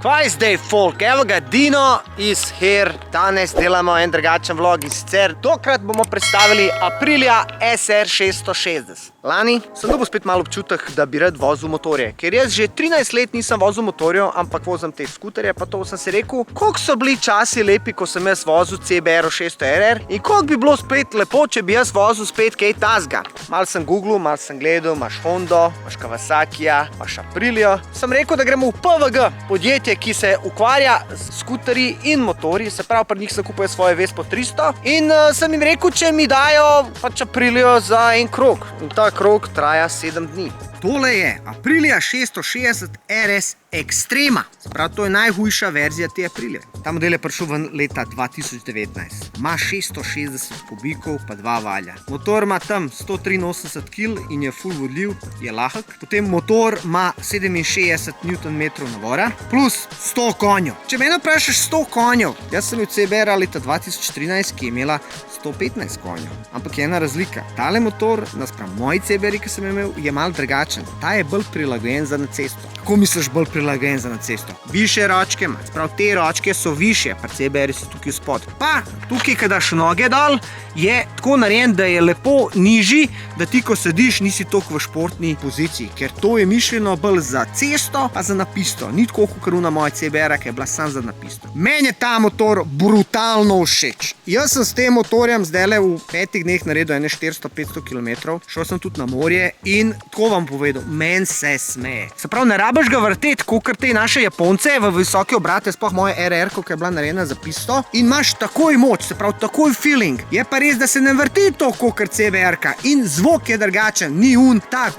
Kaj zdaj, folk? Evo ga, Dino is here. Danes delamo en drugačen vlog in sicer tokrat bomo predstavili Aprilia SR 660. Lani sem dobil spet malo občutek, da bi rad vozil motorje, ker jaz že 13 let nisem vozil motorjev, ampak vozim te skuterje, pa to sem si rekel, koliko so bili časi lepi, ko sem jaz vozil CBR 600RR in koliko bi bilo spet lepo, če bi jaz vozil spet kaj tazga. Mal sem googlil, mal sem gledal, imaš Hondo, imaš Kawasakija, imaš Aprilio. Sem rekel, da gremo v PVG, podjetje, ki se ukvarja s skuterji in motorji, se pravi, pri njih se kupuje svoje Vespo 300 in sem jim rekel, če mi dajo pač Aprilio za en krog. In ta krog traja 7 dni. Tole je Aprilia 660 RS Extrema. Se pravi, to je najhujša verzija te Aprilije. Ta model je prišel ven leta 2019. Ima 660 kubikov pa 2 valja. Motor ima tam 183 kg in je full vodljiv, je lahek. Potem motor ima 67 Nm navora plus 100 konjev. Če mene vprašaš 100 konjev, jaz sem imel CBR leta 2013, ki je imela 115 konjev. Ampak je ena razlika. Tale motor, naspram moji CBR, ki sem imel, je malo drugačen. Ta je bolj prilagojen za na cesto. Kako misliš bolj prilagojen za na cesto? Višje ročke ima. Sprav, te ročke so višje, pa CBR so tukaj spod. Pa tukaj, ko daš noge dol, je tako narejen, da je lepo nižji, da ti, ko sediš, nisi toliko v športni poziciji, ker to je mišljeno bolj za cesto, pa za na pisto. Ni tako, kot na moja CBR, ki je bila sam za na pisto. Meni je ta motor brutalno všeč. Jaz sem s tem motorjem zdajle v 5 dneh naredil 400-500 km. Šel sem tudi na morje in tako vam povedal, meni se smeje. Se pravi, ne rabiš ga vrteti, kakor te naše Japonce v visoke obrate, sploh moja RR, ki je bila narejena za pisto, in imaš takoj moč, se pravi, takoj feeling. Je pa res, da se ne vrti to, kakor CBR-ka in zvok je drugačen, ni tak,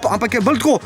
ampak je bolj tako,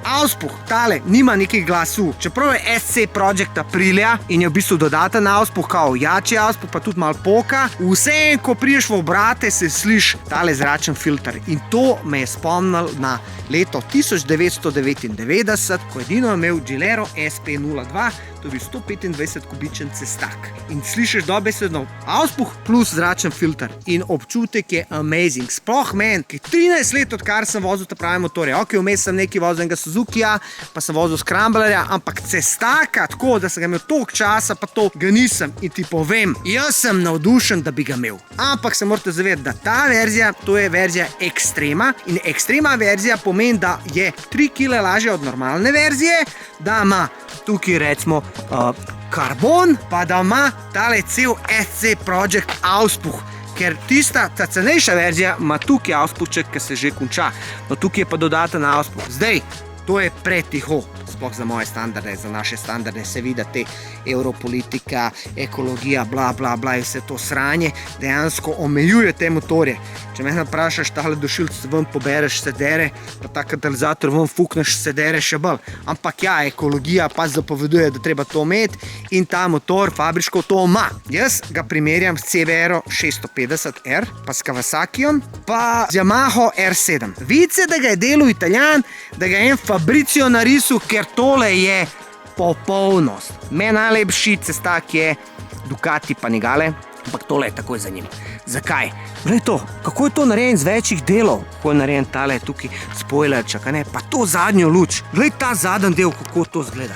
auspuh, tale, nima nekih glasu. Čeprav je SC Project Aprilia in je v bistvu dodaten auspuh, kao jači auspuh, pa tudi malo poka, vse, ko priješ v obrate, se sliš tale zračen filter. In to me je spomnil na leto 1999, ko je Dino imel Gilero SP02, to je bil 125 kubičen cestak. In slišiš dobesedno auspuh plus zračen filter. In občutek je amazing. Sploh meni, ki 13 let, odkar sem vozil ta pravi motorje. Ok, vmes sem nekaj vozil enega Suzukija, pa sem vozil Scramblerja, ampak cestaka, tako, da sem ga imel toliko časa, pa to ga nisem. In ti povem, jaz sem navdušen, da bi ga imel. Ampak se morate zavedati, da ta verzija, to je verzija Extrema. In Extrema verzija pomeni, da je 3 kg lažja od normalne verzije, da ima tukaj recimo karbon, pa da ima tale cel SC Project auspuh. Ker ta cenejša verzija ima tukaj auspuhček, ki se že konča. No tukaj je pa dodaten auspuh. Zdaj, to je pretiho, sploh za moje standarde, za naše standarde, se vidi te europolitika, ekologija, bla, bla, bla, in vse to sranje dejansko omejuje te motorje. Če mene vprašaš, tale dušilc ven pobereš, se dere, pa ta katalizator ven fukneš, se dere še bolj. Ampak ja, ekologija pa zapoveduje, da treba to imeti in ta motor fabriško to ima. Jaz ga primerjam s CBR 650R, pa s Kawasakijom, pa z Yamaha R7. Vidite, da ga je delal Italijan, da ga je en Fabrizio narisal, ker tole je popolnost. Meni najlepši cestak je Ducati Panigale, ampak tole je takoj za njim. Zakaj? Glej to, kako je to narejen z večjih delov. Kako je narejen tale tukaj spoilerček, pa to zadnjo luč. Glej ta zadnji del, kako to zgleda.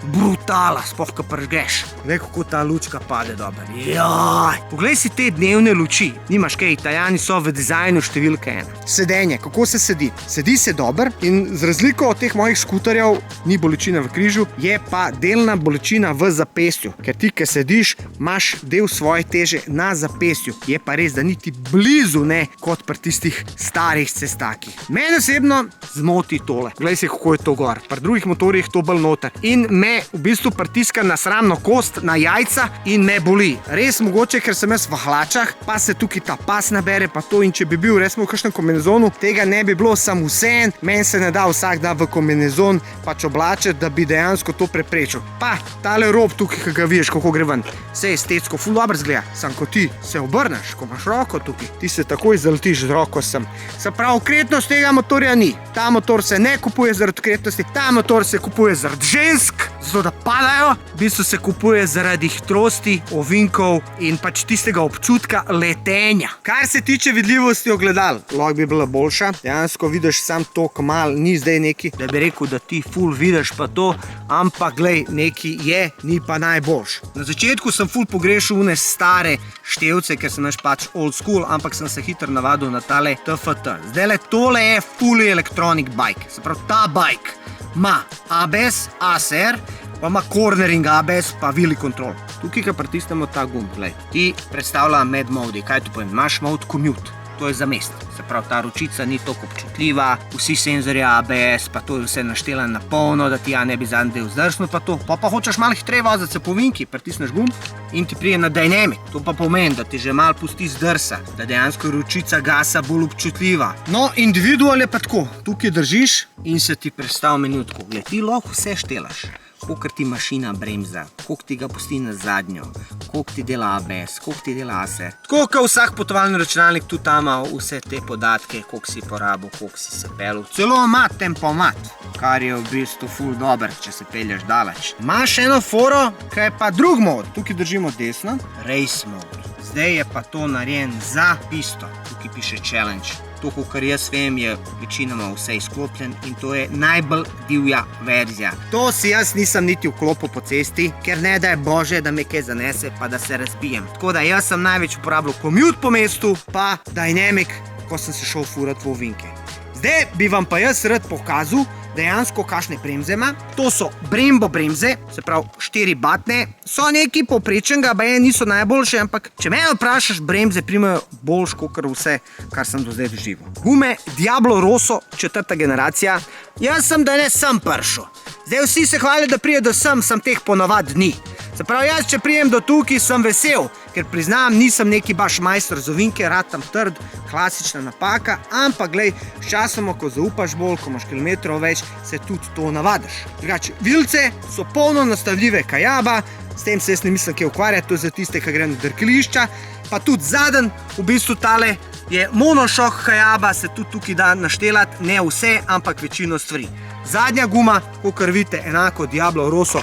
Brutala, sploh ko pržgeš. Glej, kako ta lučka pade dobro. Jaj! Poglej si te dnevne luči. Nimaš kaj, Italijani so v dizajnu številka 1. Sedenje, kako se sedi? Sedi se dobro in z razliko od teh mojih skuterjev ni bolečina v križu, je pa delna bolečina v zapestju. Ker ti, ki sediš, imaš del svoje teže na zapestju. Je pa res, da niti blizu ne kot pri tistih starih cestakih. Mene osebno zmoti tole. Glej si, kako je to gor. Pri drugih motorjih to bolj noter. In me v bistvu pritiska na sramno kost, na jajca in me boli. Res mogoče, ker sem jaz v hlačah, pa se tukaj ta pas nabere, pa to in če bi bil resmo v kakšnem kombinezonu, tega ne bi bilo sam vseen. Meni se ne da vsak dan v kombinezon pač oblačiti, da bi dejansko to preprečil. Pa tale rob tukaj, ki ga vidiš, kako gre ven. Vse estetsko, ful dobro zgleda. Sam ko ti se obrneš, ko imaš roko tukaj, ti se takoj zaletiš z roko sem. Se pravi, okretnost tega motorja ni. Ta motor se ne kupuje zaradi okretnosti, ta motor se kupuje zaradi žensk. zato da padajo, v bistvu se kupuje zaradi hitrosti, ovinkov in pač tistega občutka letenja. Kar se tiče vidljivosti ogledal, lahko bi bila boljša. Dejansko vidiš sam toliko malo, ni zdaj neki, da bi rekel, da ti ful vidiš pa to, ampak glej, neki je, ni pa najboljš. Na začetku sem ful pogrešal une stare števce, ker sem naš pač old school, ampak sem se hitro navadil na tale TFT. Zdajle tole je fully electronic bike, se pravi ta bike ima ABS, ASR, pa ima cornering ABS, pa wheelie control. Tukaj, ko pritisnemo ta gumb, glej, ti predstavlja med modi. Kaj to povem? Imaš mod commute, to je za mest. Se pravi, ta ročica ni toliko občutljiva, vsi senzorji ABS, pa to je vse naštela na polno, da ti ja ne bi zadnji del zdrsnil, pa to. Pa hočeš malo hitreje voziti se po vinki, pritisneš gumb in ti prije na dynamic. To pa pomeni, da ti že malo pusti zdrsa, da dejansko ročica gasa bolj občutljiva. No, individual je pa tako, tukaj držiš in se ti predstav minutko. Ti lahko vse štelaš. Koliko ti mašina bremza, koliko ti ga pusti na zadnjo, koliko ti dela ABS, koliko ti dela ASR. Tako kot vsak potovalni računalnik tudi tam ima vse te podatke, koliko si porabil, koliko si se pelil. Celo ima tempomat, kar je v bistvu ful dober, če se pelješ daleč. Imaš eno foro, ki je pa drug mod. Tukaj držimo desno, race mode. Zdaj je pa to narejen za pisto. Tukaj piše challenge. To, kar jaz vem, je večinoma vse izklopljen in to je najbolj divja verzija. To si jaz nisem niti vklopil po cesti, ker ne daj Bože, da me kaj zanese, pa da se razbijem. Tako da jaz sem največ uporabljal commute po mestu, pa dynamic, ko sem se šel furat v ovinke. Zdaj bi vam pa jaz rad pokazal dejansko kakšne bremze ima. To so Brembo bremze, se pravi 4 batne. So neki povprečnega, baje niso najboljše, ampak če me vprašaš, bremze primajo boljš kot vse, kar sem do zdaj doživel. Gume Diablo Rosso 4. generacija. Jaz sem danes sem prišel. Zdaj vsi se hvalijo, da prije do sem teh ponavad dni. Se pravi, jaz če prijem do tukaj, sem vesel, ker priznam, nisem neki baš majster z ovinke, ratam trd, klasična napaka, ampak glej, s časom, ko zaupaš bolj, ko imaš kilometrov več, se tudi to navadiš. Drugače, vilce so polno nastavljive kajaba, s tem se jaz ne mislim kaj ukvarjati, to je za tiste, ki gre na dirkališča, pa tudi zaden, v bistvu tale je monošok kajaba, se tudi tukaj da naštelati, ne vse, ampak večino stvari. Zadnja guma, kakor vidite, enako Diablo Rosso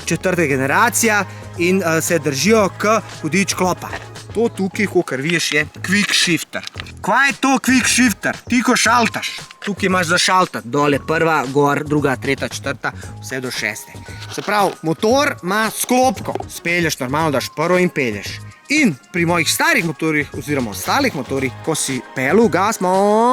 4. generacija in se držijo k hudič klopa. To tukaj, kakor vidiš, je quick shifter. Kaj je to quick shifter? Ti ko šaltaš, tukaj imaš za šaltati, dole prva, gor, druga, tretja, četrta, vse do 6. Se pravi, motor ima sklopko, spelješ normalno, daš prvo in pelješ. In pri mojih starih motorjih oziroma ostalih motorjih, ko si pelil gas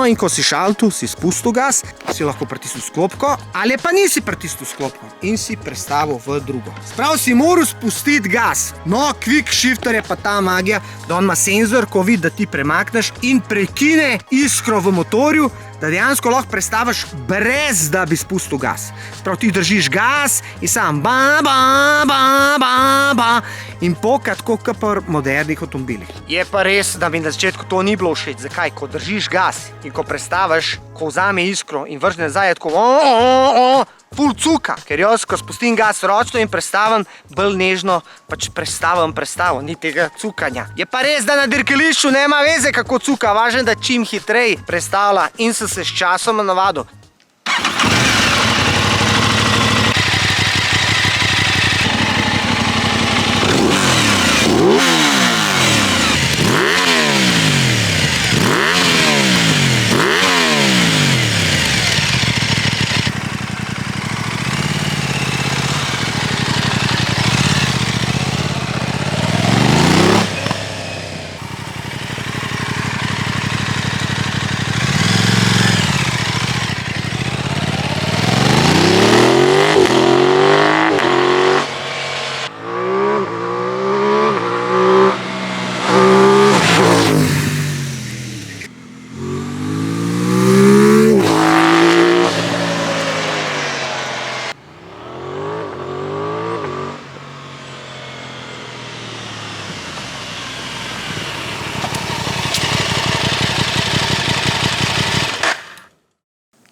in ko si šaltil, si spustil gas, si lahko pritisnil sklopko ali pa nisi pritisnil sklopko in si prestavil v drugo. Sprav si moral spustiti gas. No, quick shifter je pa ta magija, da on ima senzor, ko vidi, da ti premakneš in prekine iskro v motorju, da dejansko lahko prestaviš brez, da bi spustil gas. Sprav ti držiš gas in sam ba, ba, ba, ba, ba in poka tako kot pri modernih avtomobilih. Je pa res, da mi na začetku to ni bilo všeč. Zakaj? Ko držiš gas in ko prestaviš, ko vzame iskro in vrže nazaj, je tako ful cuka. Ker jaz, ko spustim gas ročno in prestavim, bolj nežno pač prestavim, ni tega cukanja. Je pa res, da na dirkališču nema veze, kako cuka, važno, da čim hitrej prestavlja in sem se s časom navadil.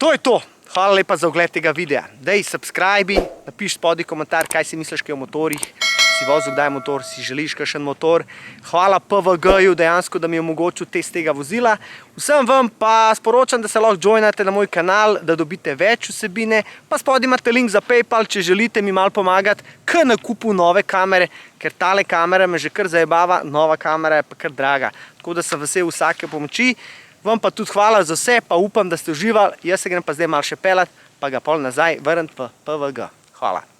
To je to. Hvala lepa za ogled tega videa. Dej, subscribi, napiš spodaj komentar, kaj si misliš kaj o motorjih. Si si vozil kdaj motor, si želiš kakšen motor. Hvala PVG-ju dejansko, da mi je omogočil test tega vozila. Vsem vam pa sporočam, da se lahko joinate na moj kanal, da dobite več vsebine, pa spodaj imate link za PayPal, če želite mi malo pomagati k nakupu nove kamere, ker tale kamera me že kar zajebava, nova kamera je pa kar draga. Tako da sem vesel vsake pomoči. Vam pa tudi hvala za vse, pa upam, da ste uživali. Jaz se grem pa zdaj malo še pelat, pa ga pol nazaj vrniti v PVG. Hvala.